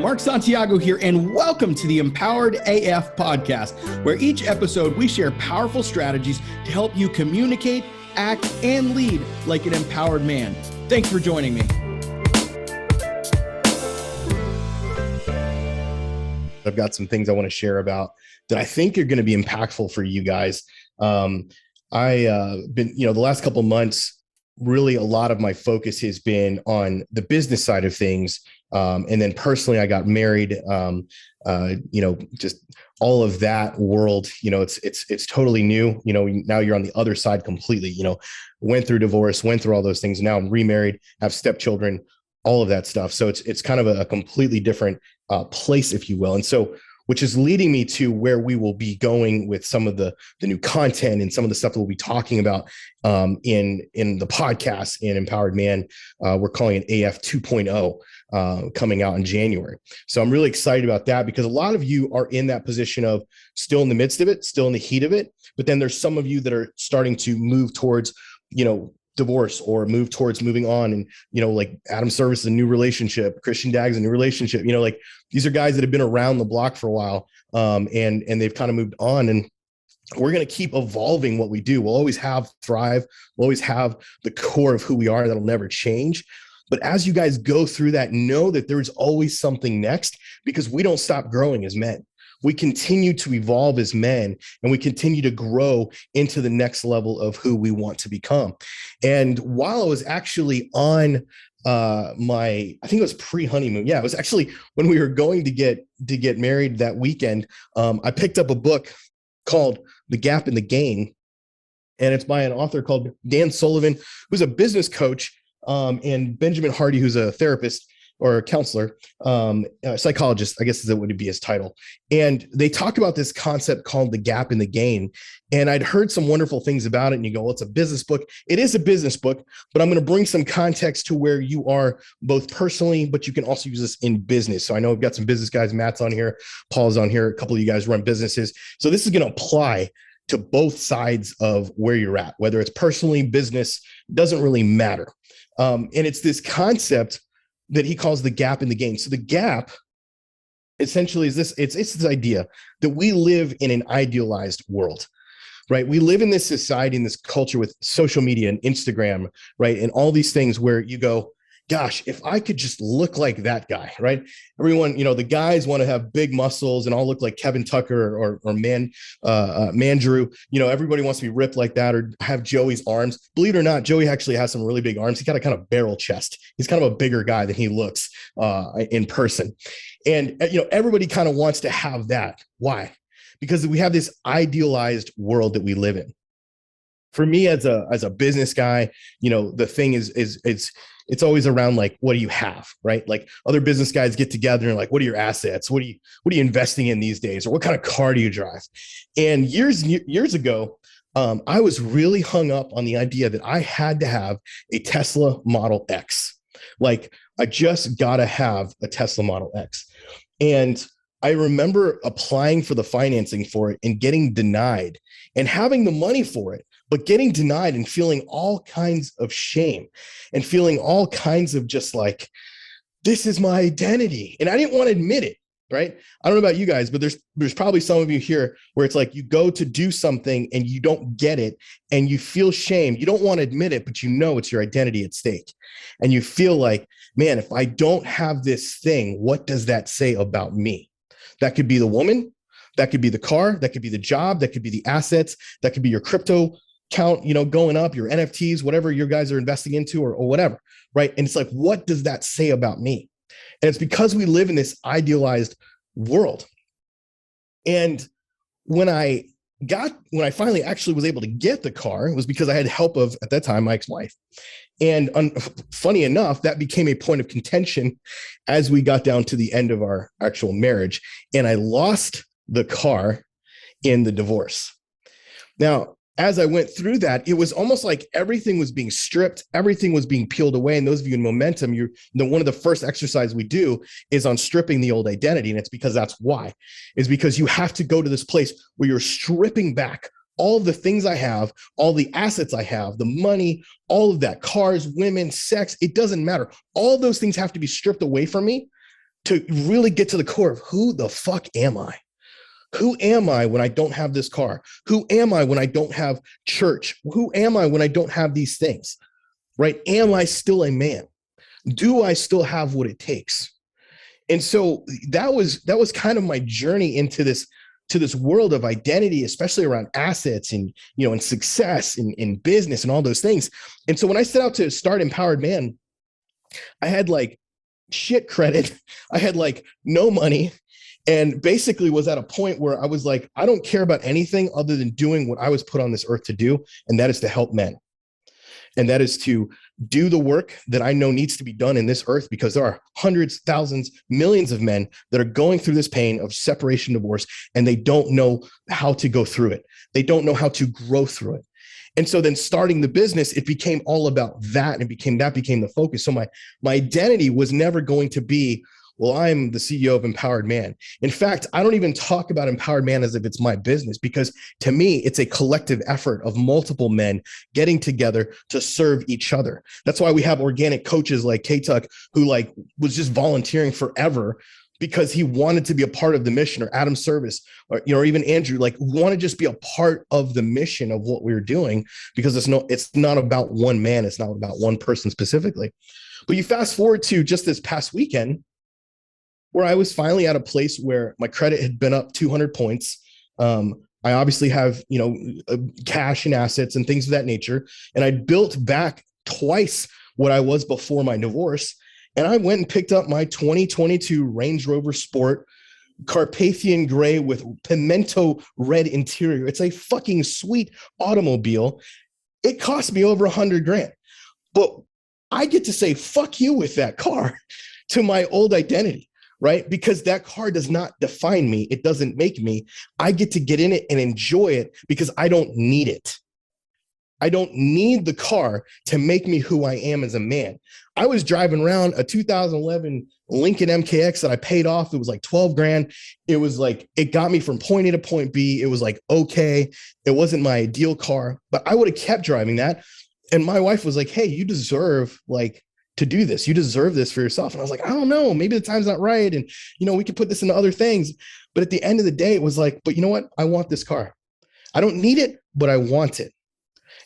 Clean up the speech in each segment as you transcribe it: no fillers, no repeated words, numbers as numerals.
Mark Santiago here, and welcome to the Empowered AF podcast, where each episode we share powerful strategies to help you communicate, act, and lead like an empowered man. Thanks for joining me. I've got some things I want to share about that I think are going to be impactful for you guys. The last couple of months, really a lot of my focus has been on the business side of things. And then personally, I got married, just all of that world, it's totally new. Now you're on the other side completely, went through divorce, went through all those things. Now I'm remarried, have stepchildren, all of that stuff. So it's kind of a completely different place, if you will. And so, which is leading me to where we will be going with some of the new content and some of the stuff that we'll be talking about in the podcast in Empowered Man. We're calling it AF 2.0 coming out in January. So I'm really excited about that because a lot of you are in that position of still in the midst of it, still in the heat of it. But then there's some of you that are starting to move towards, divorce or move towards moving on. And, like Adam Service is a new relationship, Christian Dag's a new relationship, these are guys that have been around the block for a while. And they've kind of moved on, and we're going to keep evolving what we do. We'll always have Thrive. We'll always have the core of who we are. That'll never change. But as you guys go through that, know that there's always something next, because we don't stop growing as men. We continue to evolve as men, and we continue to grow into the next level of who we want to become. And while I was actually on I think it was pre-honeymoon. Yeah, it was actually when we were going to get married that weekend. I picked up a book called The Gap in the Gain, and it's by an author called Dan Sullivan, who's a business coach, and Benjamin Hardy, who's a therapist or a counselor, a psychologist, I guess that would be his title. And they talk about this concept called the gap in the gain. And I'd heard some wonderful things about it. And you go, well, it's a business book. It is a business book, but I'm going to bring some context to where you are both personally, but you can also use this in business. So I know we've got some business guys. Matt's on here. Paul's on here. A couple of you guys run businesses. So this is going to apply to both sides of where you're at, whether it's personally, business, doesn't really matter. And it's this concept that he calls the gap in the gain. So the gap essentially is this, it's this idea that we live in an idealized world, right? We live in this society, in this culture with social media and Instagram, right? And all these things where you go, gosh, if I could just look like that guy, right? Everyone, the guys want to have big muscles and all look like Kevin Tucker or Mandrew. Everybody wants to be ripped like that or have Joey's arms. Believe it or not, Joey actually has some really big arms. He's got a kind of barrel chest. He's kind of a bigger guy than he looks in person. And, everybody kind of wants to have that. Why? Because we have this idealized world that we live in. For me as a business guy, the thing is it's always around like, what do you have, right? Like other business guys get together and like, what are your assets? What are you investing in these days? Or what kind of car do you drive? And years ago, I was really hung up on the idea that I had to have a Tesla Model X. Like I just got to have a Tesla Model X. And I remember applying for the financing for it and getting denied and having the money for it, but getting denied and feeling all kinds of shame and feeling all kinds of just like, this is my identity. And I didn't want to admit it, right? I don't know about you guys, but there's probably some of you here where it's like you go to do something and you don't get it and you feel shame. You don't want to admit it, but it's your identity at stake. And you feel like, man, if I don't have this thing, what does that say about me? That could be the woman, that could be the car, that could be the job, that could be the assets, that could be your crypto count, going up, your NFTs, whatever you guys are investing into or whatever, right? And it's like, what does that say about me? And it's because we live in this idealized world. And when I finally actually was able to get the car, it was because I had help of, at that time, my ex-wife. And funny enough, that became a point of contention as we got down to the end of our actual marriage. And I lost the car in the divorce. Now, as I went through that, it was almost like everything was being stripped, everything was being peeled away. And those of you in Momentum, one of the first exercises we do is on stripping the old identity. And it's because that's why, is because you have to go to this place where you're stripping back all the things I have, all the assets I have, the money, all of that, cars, women, sex, it doesn't matter. All those things have to be stripped away from me to really get to the core of who the fuck am I? Who am I when I don't have this car? Who am I when I don't have church? Who am I when I don't have these things? Right? Am I still a man? Do I still have what it takes? And so that was kind of my journey into this world of identity, especially around assets and and success in business and all those things. And so when I set out to start Empowered Man, I had like shit credit. I had like no money, and basically was at a point where I was like, I don't care about anything other than doing what I was put on this earth to do, and that is to help men. And that is to do the work that I know needs to be done in this earth, because there are hundreds, thousands, millions of men that are going through this pain of separation, divorce, and they don't know how to go through it. They don't know how to grow through it. And so then starting the business, it became all about that, and became the focus. So my identity was never going to be, well, I'm the CEO of Empowered Man. In fact, I don't even talk about Empowered Man as if it's my business, because to me, it's a collective effort of multiple men getting together to serve each other. That's why we have organic coaches like K-Tuck, who like was just volunteering forever because he wanted to be a part of the mission, or Adam Service, or even Andrew, like want to just be a part of the mission of what we were doing, because it's not about one man. It's not about one person specifically. But you fast forward to just this past weekend, where I was finally at a place where my credit had been up 200 points. I obviously have, cash and assets and things of that nature. And I built back twice what I was before my divorce. And I went and picked up my 2022 Range Rover Sport, Carpathian gray with pimento red interior. It's a fucking sweet automobile. It cost me over $100,000, but I get to say, fuck you with that car to my old identity. Right? Because that car does not define me. It doesn't make me. I get to get in it and enjoy it because I don't need it. I don't need the car to make me who I am as a man. I was driving around a 2011 Lincoln MKX that I paid off. It was like 12 grand. It was like, it got me from point A to point B. It was like, okay, it wasn't my ideal car, but I would have kept driving that. And my wife was like, hey, you deserve to do this. You deserve this for yourself. And I was like, I don't know, maybe the time's not right. And, we could put this into other things. But at the end of the day, it was like, but you know what? I want this car. I don't need it, but I want it.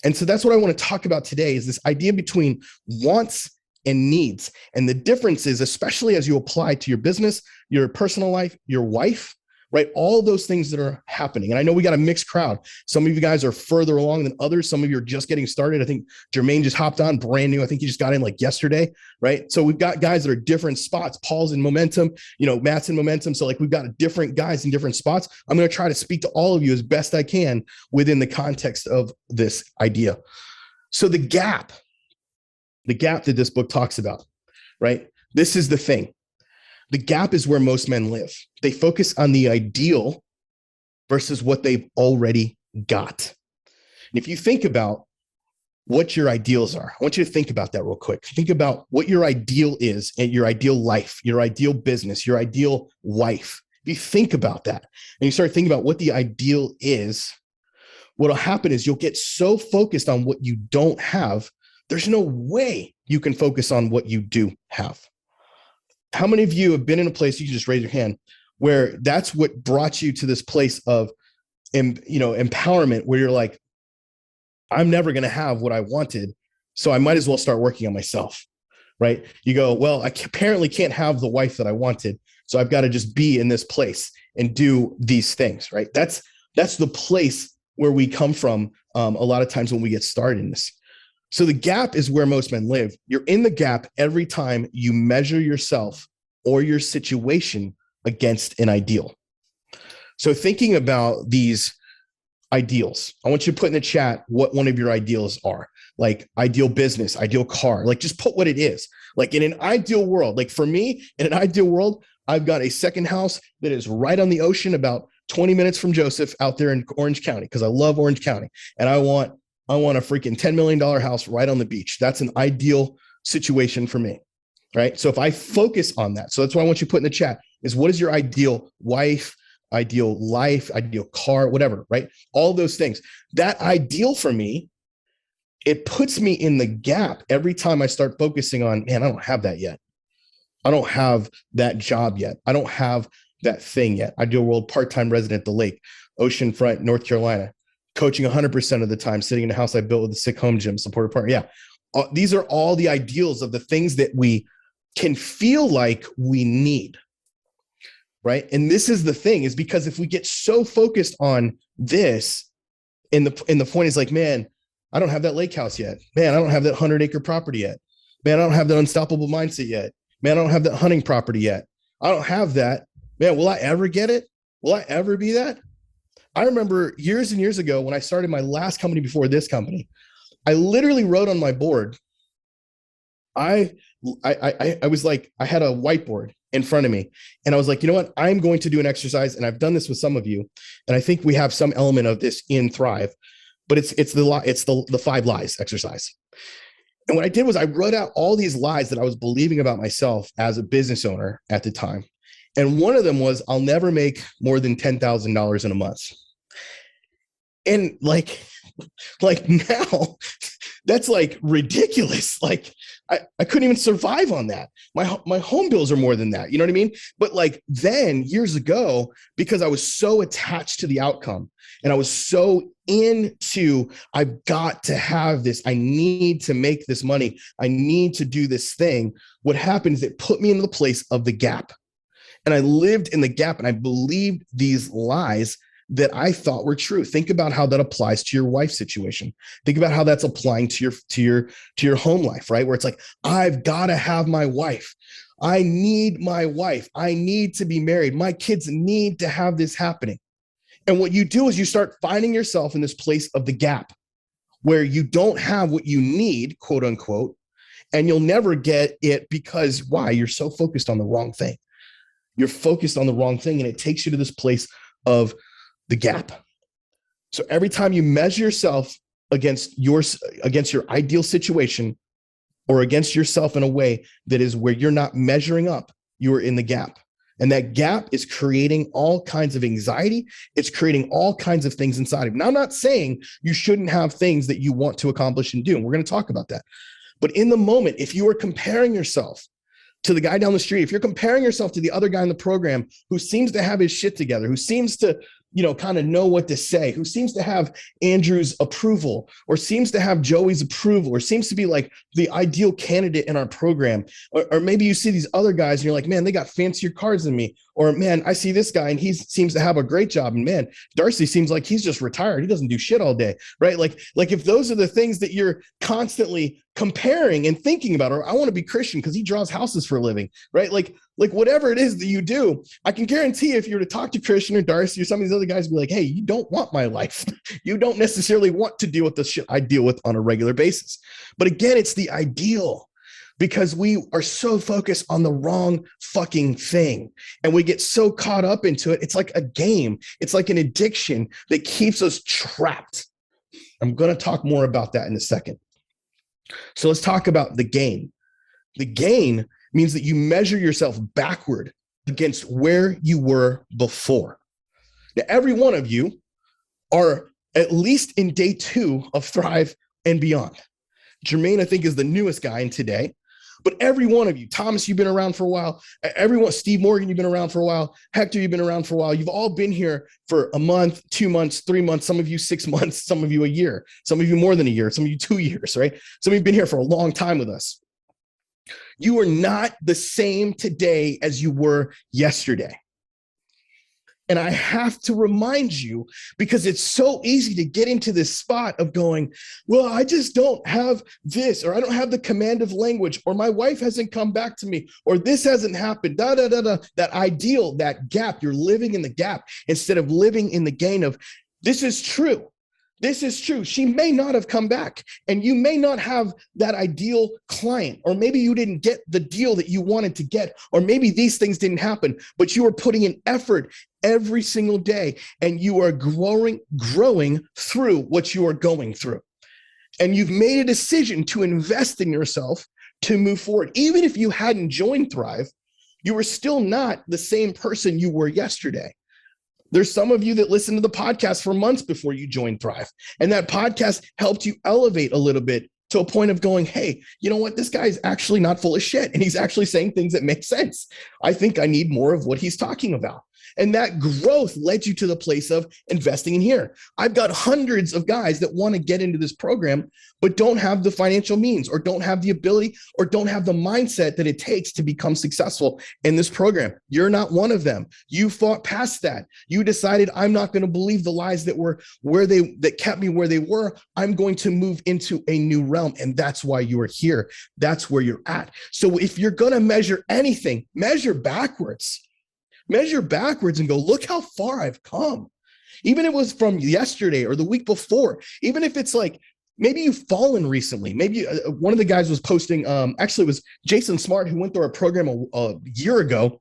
And so that's what I want to talk about today, is this idea between wants and needs, and the differences, especially as you apply to your business, your personal life, your wife, right? All those things that are happening. And I know we got a mixed crowd. Some of you guys are further along than others. Some of you are just getting started. I think Jermaine just hopped on brand new. I think he just got in like yesterday, right? So we've got guys that are different spots. Paul's in momentum, Matt's in momentum. So like we've got different guys in different spots. I'm going to try to speak to all of you as best I can within the context of this idea. So the gap that this book talks about, right? This is the thing. The gap is where most men live. They focus on the ideal versus what they've already got. And if you think about what your ideals are, I want you to think about that real quick. Think about what your ideal is, and your ideal life, your ideal business, your ideal wife. If you think about that and you start thinking about what the ideal is, what'll happen is you'll get so focused on what you don't have, there's no way you can focus on what you do have. How many of you have been in a place, you can just raise your hand, where that's what brought you to this place of, empowerment, where you're like, I'm never going to have what I wanted, so I might as well start working on myself, right? You go, well, I apparently can't have the wife that I wanted, so I've got to just be in this place and do these things, right? That's the place where we come from a lot of times when we get started in this. So the gap is where most men live. You're in the gap every time you measure yourself or your situation against an ideal. So thinking about these ideals, I want you to put in the chat what one of your ideals are. Like ideal business, ideal car, like just put what it is. Like in an ideal world, like for me, in an ideal world, I've got a second house that is right on the ocean, about 20 minutes from Joseph, out there in Orange County, because I love Orange County. And I want a freaking $10 million house right on the beach. That's an ideal situation for me, right? So if I focus on that, so that's what I want you to put in the chat, is what is your ideal wife, ideal life, ideal car, whatever, right? All those things. That ideal for me, it puts me in the gap every time I start focusing on, man, I don't have that yet. I don't have that job yet. I don't have that thing yet. I do a world part-time resident at the lake, oceanfront, North Carolina, coaching 100% of the time, sitting in a house I built with a sick home gym, supported partner. Yeah. These are all the ideals of the things that we can feel like we need. Right. And this is the thing, is because if we get so focused on this, and the point is like, man, I don't have that lake house yet. Man, I don't have that 100-acre property yet. Man, I don't have that unstoppable mindset yet. Man, I don't have that hunting property yet. I don't have that. Man, will I ever get it? Will I ever be that? I remember years and years ago when I started my last company before this company, I literally wrote on my board. I was like, I had a whiteboard in front of me, and I was like, you know what? I'm going to do an exercise, and I've done this with some of you, and I think we have some element of this in Thrive, but it's the 5 lies exercise. And what I did was I wrote out all these lies that I was believing about myself as a business owner at the time. And one of them was, I'll never make more than $10,000 in a month. And like now, that's like ridiculous. Like I couldn't even survive on that. My home bills are more than that. You know what I mean? But like then years ago, because I was so attached to the outcome and I was so into, I've got to have this, I need to make this money, I need to do this thing. What happened is it put me into the place of the gap. And I lived in the gap, and I believed these lies that I thought were true. Think about how that applies to your wife's situation. Think about how that's applying to your home life, right? Where it's like, I've got to have my wife. I need my wife. I need to be married. My kids need to have this happening. And what you do is you start finding yourself in this place of the gap where you don't have what you need, quote unquote, and you'll never get it because why? You're so focused on the wrong thing. You're focused on the wrong thing, and it takes you to this place of the gap. So every time you measure yourself against your ideal situation or against yourself in a way that is where you're not measuring up, you are in the gap. And that gap is creating all kinds of anxiety. It's creating all kinds of things inside of you. Now, I'm not saying you shouldn't have things that you want to accomplish and do. And we're going to talk about that. But in the moment, if you are comparing yourself to the guy down the street, if you're comparing yourself to the other guy in the program who seems to have his shit together, who seems to, kind of know what to say, who seems to have Andrew's approval, or seems to have Joey's approval, or seems to be like the ideal candidate in our program. Or maybe you see these other guys and you're like, man, they got fancier cars than me. Or man, I see this guy and he seems to have a great job. And man, Darcy seems like he's just retired. He doesn't do shit all day, right? Like if those are the things that you're constantly comparing and thinking about, or I want to be Christian because he draws houses for a living, right? Like whatever it is that you do, I can guarantee if you were to talk to Christian or Darcy or some of these other guys, be like, hey, you don't want my life. You don't necessarily want to deal with the shit I deal with on a regular basis. But again, it's the ideal, because we are so focused on the wrong fucking thing. And we get so caught up into it. It's like a game. It's like an addiction that keeps us trapped. I'm going to talk more about that in a second. So let's talk about the gain. The gain means that you measure yourself backward against where you were before. Now, every one of you are at least in day 2 of Thrive and beyond. Jermaine, I think, is the newest guy in today. But every one of you, Thomas, you've been around for a while. Everyone, Steve Morgan, you've been around for a while. Hector, you've been around for a while. You've all been here for a month, 2 months, 3 months, some of you 6 months, some of you a year, some of you more than a year, some of you 2 years, right? Some of you have been here for a long time with us. You are not the same today as you were yesterday. And I have to remind you, because it's so easy to get into this spot of going, well, I just don't have this, or I don't have the command of language, or my wife hasn't come back to me, or this hasn't happened, that ideal, that gap. You're living in the gap instead of living in the gain of, this is true. This is true. She may not have come back, and you may not have that ideal client, or maybe you didn't get the deal that you wanted to get, or maybe these things didn't happen, but you are putting in effort every single day, and you are growing through what you are going through. And you've made a decision to invest in yourself to move forward. Even if you hadn't joined Thrive, you were still not the same person you were yesterday. There's some of you that listened to the podcast for months before you joined Thrive, and that podcast helped you elevate a little bit to a point of going, hey, you know what? This guy's actually not full of shit. And he's actually saying things that make sense. I think I need more of what he's talking about. And that growth led you to the place of investing in here. I've got hundreds of guys that want to get into this program, but don't have the financial means or don't have the ability or don't have the mindset that it takes to become successful in this program. You're not one of them. You fought past that. You decided, I'm not going to believe the lies that were that kept me where they were. I'm going to move into a new realm. And that's why you are here. That's where you're at. So if you're going to measure anything, measure backwards. Measure backwards and go, look how far I've come. Even if it was from yesterday or the week before, even if it's like, maybe you've fallen recently. Maybe one of the guys was posting, actually it was Jason Smart, who went through our program a year ago,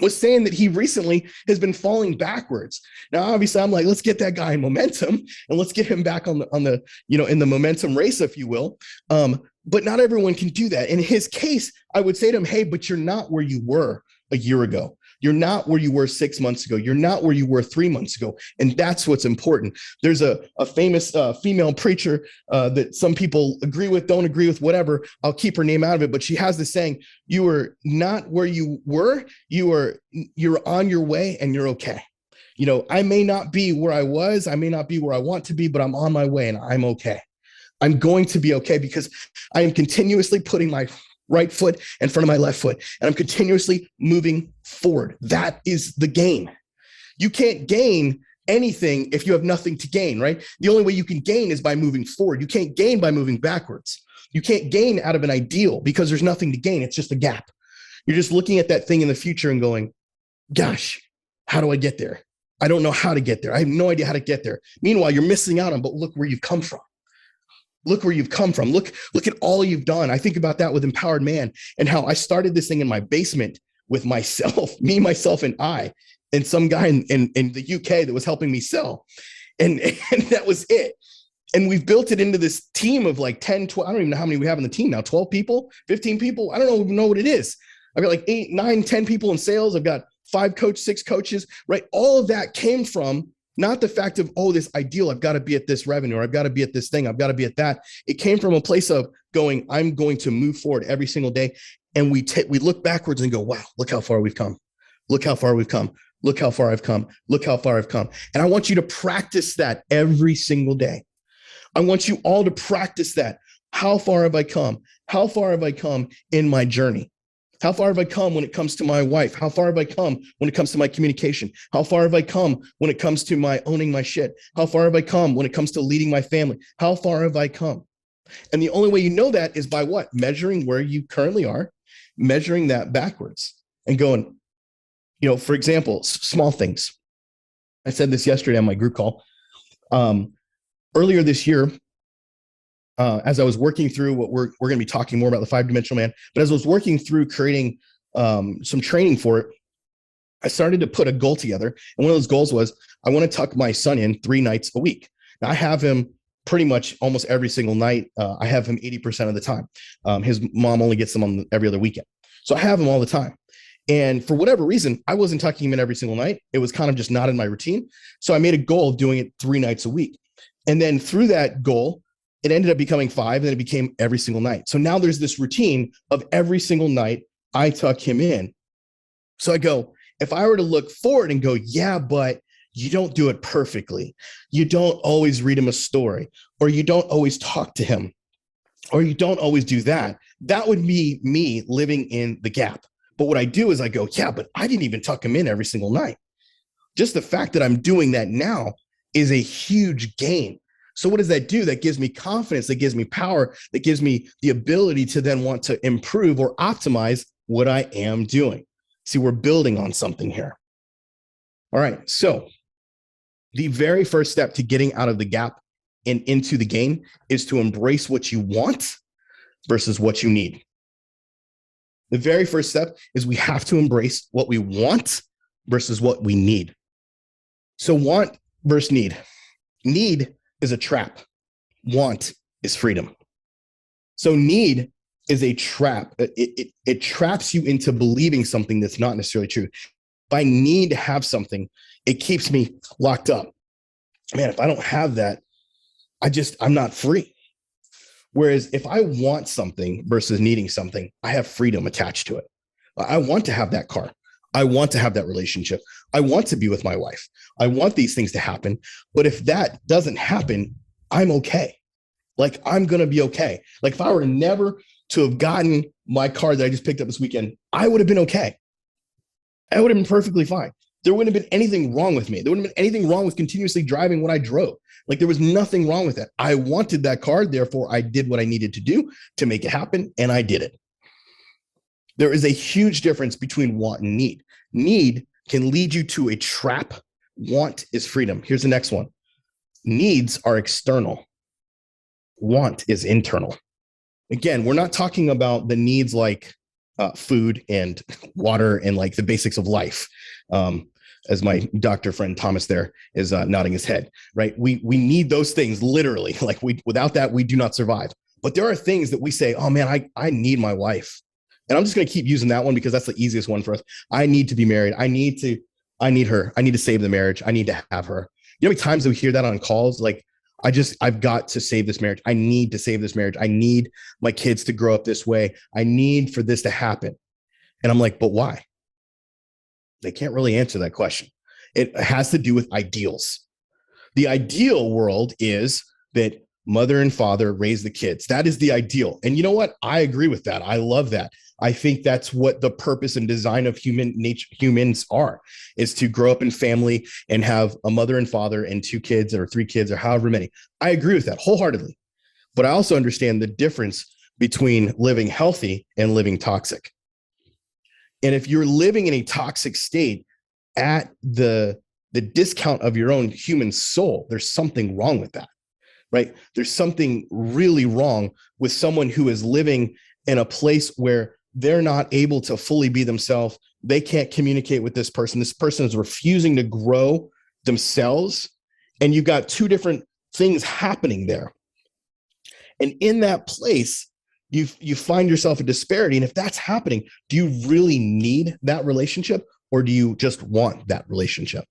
was saying that he recently has been falling backwards. Now, obviously I'm like, let's get that guy in momentum and let's get him back on the, in the momentum race, if you will. But not everyone can do that. In his case, I would say to him, hey, but you're not where you were a year ago. You're not where you were 6 months ago. You're not where you were 3 months ago. And that's what's important. There's a famous female preacher that some people agree with, don't agree with, whatever. I'll keep her name out of it. But she has this saying, you are not where you were. You're on your way and you're okay. I may not be where I was. I may not be where I want to be, but I'm on my way and I'm okay. I'm going to be okay because I am continuously putting my right foot in front of my left foot, and I'm continuously moving forward. That is the game. You can't gain anything if you have nothing to gain, right? The only way you can gain is by moving forward. You can't gain by moving backwards. You can't gain out of an ideal because there's nothing to gain. It's just a gap. You're just looking at that thing in the future and going, gosh, how do I get there? I don't know how to get there. I have no idea how to get there. Meanwhile, you're missing out on, but look where you've come from. Look where you've come from. Look at all you've done. I think about that with Empowered Man and how I started this thing in my basement with myself, me, myself, and I, and some guy in the UK that was helping me sell. And that was it. And we've built it into this team of like 10, 12, I don't even know how many we have in the team now, 12 people, 15 people. I don't even know what it is. I've got like 8, 9, 10 people in sales. I've got 6 coaches, right? All of that came from not the fact of, oh, this ideal, I've got to be at this revenue, or I've got to be at this thing, I've got to be at that. It came from a place of going, I'm going to move forward every single day. And we look backwards and go, wow, look how far we've come. Look how far we've come. Look how far I've come. Look how far I've come. And I want you to practice that every single day. I want you all to practice that. How far have I come? How far have I come in my journey? How far have I come when it comes to my wife? How far have I come when it comes to my communication? How far have I come when it comes to my owning my shit? How far have I come when it comes to leading my family? How far have I come? And the only way you know that is by what? Measuring where you currently are, measuring that backwards and going, for example, small things. I said this yesterday on my group call. Earlier this year, as I was working through what we're going to be talking more about, the 5-dimensional man, but as I was working through creating some training for it, I started to put a goal together. And one of those goals was, I want to tuck my son in 3 nights a week. Now I have him pretty much almost every single night. I have him 80% of the time. His mom only gets him on every other weekend. So I have him all the time. And for whatever reason, I wasn't tucking him in every single night. It was kind of just not in my routine. So I made a goal of doing it 3 nights a week. And then through that goal, it ended up becoming 5, and then it became every single night. So now there's this routine of every single night I tuck him in. So I go, if I were to look forward and go, yeah, but you don't do it perfectly. You don't always read him a story, or you don't always talk to him, or you don't always do that. That would be me living in the gap. But what I do is I go, yeah, but I didn't even tuck him in every single night. Just the fact that I'm doing that now is a huge gain. So what does that do? That gives me confidence, that gives me power, that gives me the ability to then want to improve or optimize what I am doing. See, we're building on something here. All right. So the very first step to getting out of the gap and into the game is to embrace what you want versus what you need. The very first step is we have to embrace what we want versus what we need. So want versus need. Need is a trap. Want is freedom. So need is a trap. It traps you into believing something that's not necessarily true. If I need to have something, it keeps me locked up. Man, if I don't have that, I'm not free. Whereas if I want something versus needing something, I have freedom attached to it. I want to have that car. I want to have that relationship. I want to be with my wife. I want these things to happen. But if that doesn't happen, I'm okay. Like, I'm going to be okay. Like, if I were never to have gotten my car that I just picked up this weekend, I would have been okay. I would have been perfectly fine. There wouldn't have been anything wrong with me. There wouldn't have been anything wrong with continuously driving what I drove. Like, there was nothing wrong with that. I wanted that car. Therefore, I did what I needed to do to make it happen, and I did it. There is a huge difference between want and need. Need can lead you to a trap. Want is freedom. Here's the next one. Needs are external. Want is internal. Again, we're not talking about the needs like food and water and like the basics of life. As my doctor friend Thomas there is nodding his head, right? We need those things literally. Like, without that, we do not survive. But there are things that we say, oh man, I need my wife. And I'm just going to keep using that one because that's the easiest one for us. I need to be married. I need her. I need to save the marriage. I need to have her. You know how many times we hear that on calls? Like, I've got to save this marriage. I need to save this marriage. I need my kids to grow up this way. I need for this to happen. And I'm like, but why? They can't really answer that question. It has to do with ideals. The ideal world is that mother and father raise the kids. That is the ideal. And you know what? I agree with that. I love that. I think that's what the purpose and design of humans are, is to grow up in family and have a mother and father and 2 kids or 3 kids or however many. I agree with that wholeheartedly. But I also understand the difference between living healthy and living toxic. And if you're living in a toxic state at the discount of your own human soul, there's something wrong with that, right? There's something really wrong with someone who is living in a place where they're not able to fully be themselves. They can't communicate with this person. This person is refusing to grow themselves. And you've got 2 different things happening there. And in that place, you find yourself a disparity. And if that's happening, do you really need that relationship, or do you just want that relationship?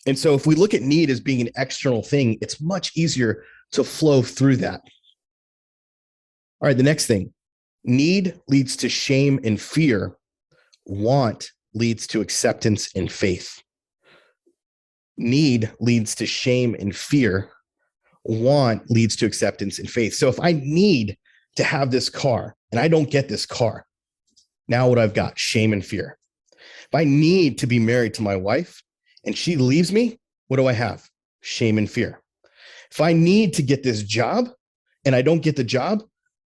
And so if we look at need as being an external thing, it's much easier to flow through that. All right, the next thing. Need leads to shame and fear. Want leads to acceptance and faith. Need leads to shame and fear. Want leads to acceptance and faith. So if I need to have this car and I don't get this car, now what I've got? Shame and fear. If I need to be married to my wife and she leaves me, what do I have? Shame and fear. If I need to get this job and I don't get the job,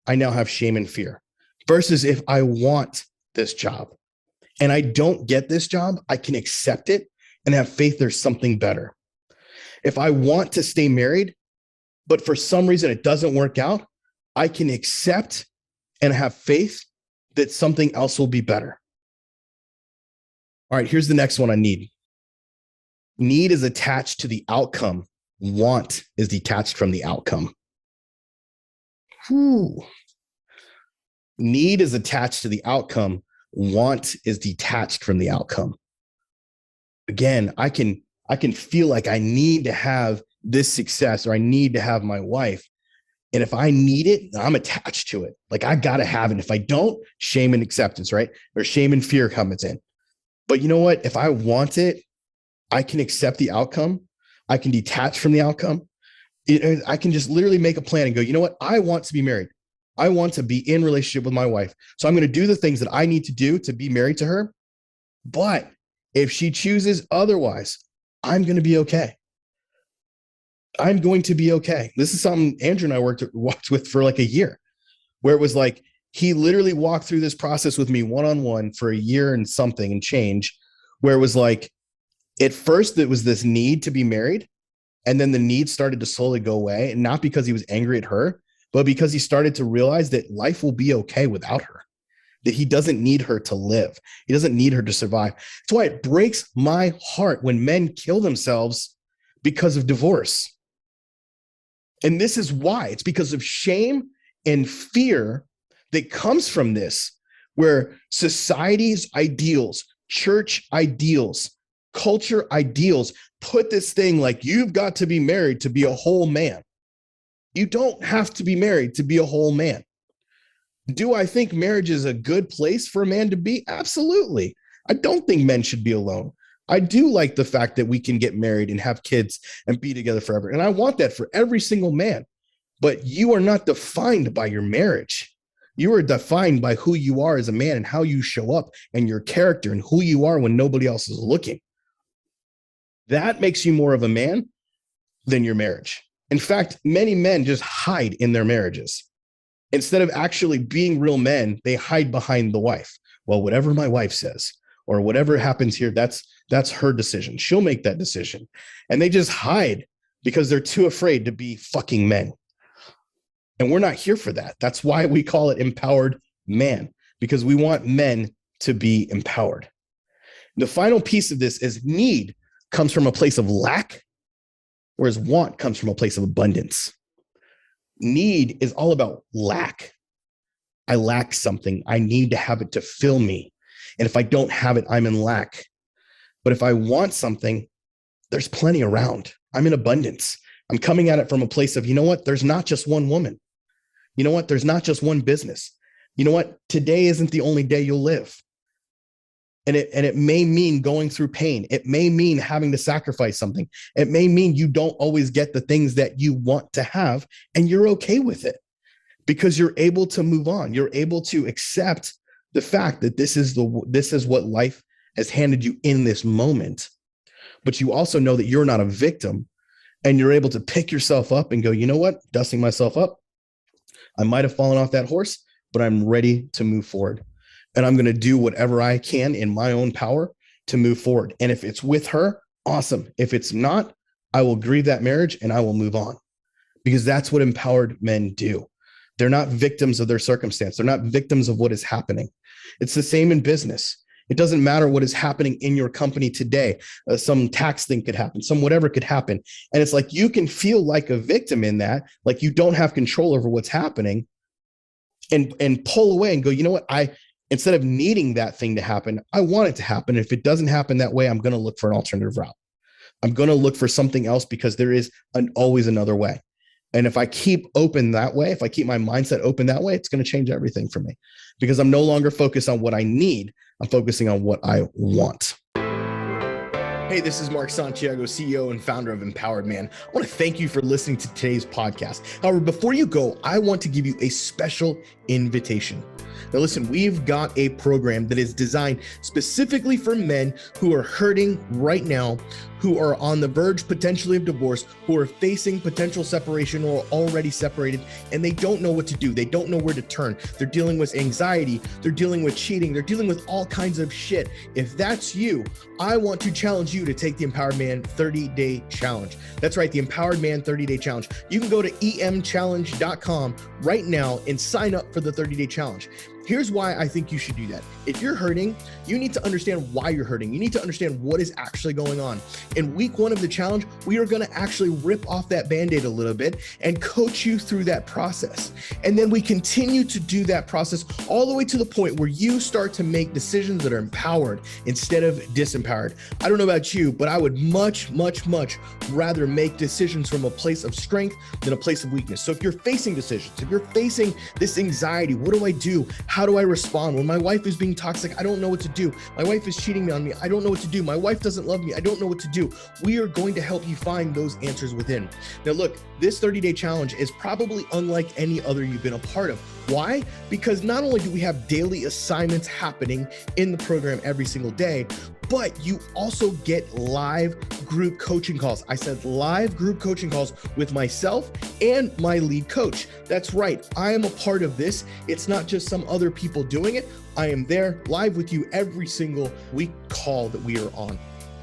I now have shame and fear. Versus if I want this job and I don't get this job, I can accept it and have faith there's something better. If I want to stay married, but for some reason it doesn't work out, I can accept and have faith that something else will be better. All right, here's the next one I need. Need is attached to the outcome. Want is detached from the outcome. Whew. Need is attached to the outcome. Want is detached from the outcome. Again, I can feel like I need to have this success, or I need to have my wife. And if I need it, I'm attached to it. Like, I got to have it. If I don't, shame and acceptance, right? Or shame and fear comes in. But you know what? If I want it, I can accept the outcome. I can detach from the outcome. I can just literally make a plan and go, you know what? I want to be married. I want to be in relationship with my wife. So I'm going to do the things that I need to do to be married to her. But if she chooses otherwise, I'm going to be okay. I'm going to be okay. This is something Andrew and I walked with for like a year, where it was like, he literally walked through this process with me one-on-one for a year and something and change, where it was like, at first it was this need to be married. And then the need started to slowly go away. And not because he was angry at her, but because he started to realize that life will be okay without her, that he doesn't need her to live. He doesn't need her to survive. That's why it breaks my heart when men kill themselves because of divorce. And this is why. It's because of shame and fear that comes from this, where society's ideals, church ideals, culture ideals put this thing like, you've got to be married to be a whole man. You don't have to be married to be a whole man. Do I think marriage is a good place for a man to be? Absolutely. I don't think men should be alone. I do like the fact that we can get married and have kids and be together forever. And I want that for every single man. But you are not defined by your marriage. You are defined by who you are as a man and how you show up and your character and who you are when nobody else is looking. That makes you more of a man than your marriage. In fact, many men just hide in their marriages. Instead of actually being real men, they hide behind the wife. Well, whatever my wife says or whatever happens here, that's her decision. She'll make that decision. And they just hide because they're too afraid to be fucking men. And we're not here for that. That's why we call it empowered man, because we want men to be empowered. The final piece of this is need comes from a place of lack, whereas want comes from a place of abundance. Need is all about lack. I lack something. I need to have it to fill me. And if I don't have it, I'm in lack. But if I want something, there's plenty around. I'm in abundance. I'm coming at it from a place of, you know what? There's not just one woman. You know what? There's not just one business. You know what? Today isn't the only day you'll live. And it may mean going through pain. It may mean having to sacrifice something. It may mean you don't always get the things that you want to have, and you're okay with it because you're able to move on. You're able to accept the fact that this is what life has handed you in this moment. But you also know that you're not a victim, and you're able to pick yourself up and go, you know what? Dusting myself up. I might have fallen off that horse, but I'm ready to move forward. And I'm going to do whatever I can in my own power to move forward. And if it's with her, awesome. If it's not, I will grieve that marriage and I will move on, because that's what empowered men do. They're not victims of their circumstance. They're not victims of what is happening. It's the same in business. It doesn't matter what is happening in your company today. Some tax thing could happen, some whatever could happen. And it's like you can feel like a victim in that, like you don't have control over what's happening, and pull away and go, you know what? Instead of needing that thing to happen, I want it to happen. If it doesn't happen that way, I'm going to look for an alternative route. I'm going to look for something else, because there is always another way. And if I keep open that way, if I keep my mindset open that way, it's going to change everything for me, because I'm no longer focused on what I need. I'm focusing on what I want. Hey, this is Mark Santiago, CEO and founder of Empowered Man. I want to thank you for listening to today's podcast. However, before you go, I want to give you a special invitation. Now listen, we've got a program that is designed specifically for men who are hurting right now, who are on the verge potentially of divorce, who are facing potential separation or already separated, and they don't know what to do. They don't know where to turn. They're dealing with anxiety. They're dealing with cheating. They're dealing with all kinds of shit. If that's you, I want to challenge you to take the Empowered Man 30-Day Challenge. That's right, the Empowered Man 30-Day Challenge. You can go to emchallenge.com right now and sign up for the 30-Day Challenge. Here's why I think you should do that. If you're hurting, you need to understand why you're hurting. You need to understand what is actually going on. In week 1 of the challenge, we are going to actually rip off that Band-Aid a little bit and coach you through that process. And then we continue to do that process all the way to the point where you start to make decisions that are empowered instead of disempowered. I don't know about you, but I would much, much, much rather make decisions from a place of strength than a place of weakness. So if you're facing decisions, if you're facing this anxiety, what do I do? How do I respond? When my wife is being toxic, I don't know what to do. My wife is cheating on me. I don't know what to do. My wife doesn't love me. I don't know what to do. We are going to help you find those answers within. Now, look, this 30-day challenge is probably unlike any other you've been a part of. Why? Because not only do we have daily assignments happening in the program every single day, but you also get live group coaching calls. I said live group coaching calls with myself and my lead coach. That's right. I am a part of this. It's not just some other people doing it. I am there live with you every single week call that we are on.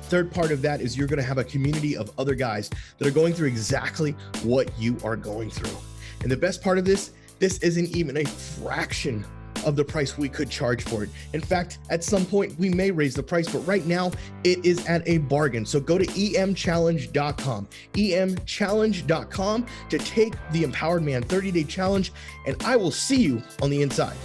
Third part of that is you're going to have a community of other guys that are going through exactly what you are going through. And the best part of this isn't even a fraction of the price we could charge for it. In fact, at some point we may raise the price, but right now it is at a bargain. So go to emchallenge.com, emchallenge.com to take the Empowered Man 30-Day Challenge, and I will see you on the inside.